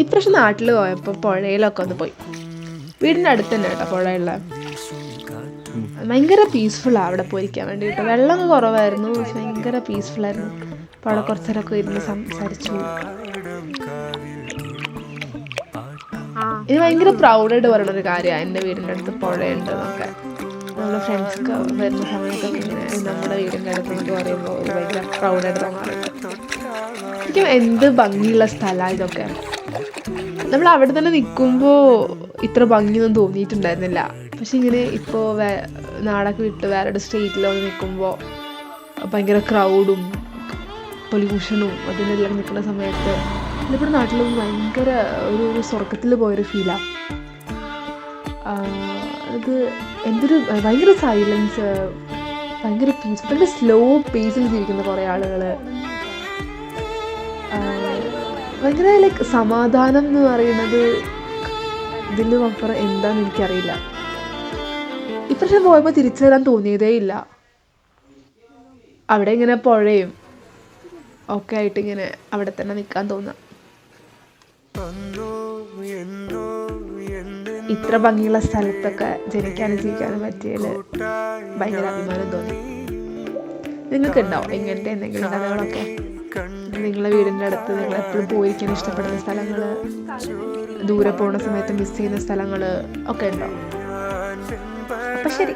ഇപ്രാവശ്യം നാട്ടിൽ പോയപ്പോൾ പുഴയിലൊക്കെ ഒന്ന് പോയി. വീടിൻ്റെ അടുത്ത് തന്നെ കേട്ടോ പുഴയുള്ള. ഭയങ്കര പീസ്ഫുള്ളാണ് അവിടെ പോയിരിക്കാൻ വേണ്ടിയിട്ട്. വെള്ളം കുറവായിരുന്നു, പക്ഷെ ഭയങ്കര പീസ്ഫുള്ളായിരുന്നു. അപ്പോൾ അവിടെ കുറച്ച് നേരമൊക്കെ ഇരുന്ന് സംസാരിച്ചു. ഇത് ഭയങ്കര പ്രൗഡായിട്ട് പറയുന്നൊരു കാര്യമാണ് എൻ്റെ വീടിൻ്റെ അടുത്ത് പുഴയുണ്ട് എന്നൊക്കെ. നമ്മുടെ ഫ്രണ്ട്സൊക്കെ വരുന്ന സമയത്തൊക്കെ ഇങ്ങനെ നമ്മുടെ വീടിൻ്റെ അടുത്ത് എന്നൊക്കെ പറയുമ്പോൾ ഭയങ്കര പ്രൗഡായിട്ട് തോന്നാറുണ്ട്. എനിക്ക് എന്ത് ഭംഗിയുള്ള സ്ഥലമാണ് ഇതൊക്കെ. നമ്മൾ അവിടെ തന്നെ നിൽക്കുമ്പോൾ ഇത്ര ഭംഗിയൊന്നും തോന്നിയിട്ടുണ്ടായിരുന്നില്ല. പക്ഷെ ഇങ്ങനെ ഇപ്പോൾ നാടൊക്കെ വിട്ട് വേറെ സ്റ്റേറ്റിലൊക്കെ നിൽക്കുമ്പോൾ ഭയങ്കര ക്രൗഡും പൊല്യൂഷനും അതിനെല്ലാം നിൽക്കുന്ന സമയത്ത് ഇവിടെ നാട്ടിലും ഭയങ്കര ഒരു സ്വർഗത്തിൽ പോയൊരു ഫീലാണ്. അത് എന്തൊരു ഭയങ്കര സൈലൻസ്, ഭയങ്കര പീസ്, ഭയങ്കര സ്ലോ പേസിൽ ജീവിക്കുന്ന കുറേ ആളുകൾ. ഭയങ്കര ലൈക്ക് സമാധാനം എന്ന് പറയുന്നത് ഇതിലും അപ്പുറം എന്താണെന്ന് എനിക്കറിയില്ല. ഇപ്രാവശ്യം പോയപ്പോൾ തിരിച്ചു വരാൻ തോന്നിയതേ ഇല്ല. അവിടെ ഇങ്ങനെ പുഴയും ഒക്കെ ആയിട്ട് ഇങ്ങനെ അവിടെ തന്നെ നിൽക്കാൻ തോന്നാം. ഇത്ര ഭംഗിയുള്ള സ്ഥലത്തൊക്കെ ജനിക്കാനും ജീവിക്കാനും പറ്റിയതിൽ ഭയങ്കര അഭിമാനം തോന്നി. നിങ്ങൾക്ക് ഉണ്ടാവും ഇങ്ങനത്തെ എന്തെങ്കിലും കഥകളൊക്കെ? നിങ്ങളുടെ വീടിൻ്റെ അടുത്ത് നിങ്ങൾ എപ്പോഴും പോയിരിക്കാൻ ഇഷ്ടപ്പെടുന്ന സ്ഥലങ്ങൾ, ദൂരെ പോകുന്ന സമയത്ത് മിസ് ചെയ്യുന്ന സ്ഥലങ്ങൾ ഒക്കെ ഉണ്ടാവും. അപ്പം ശരി.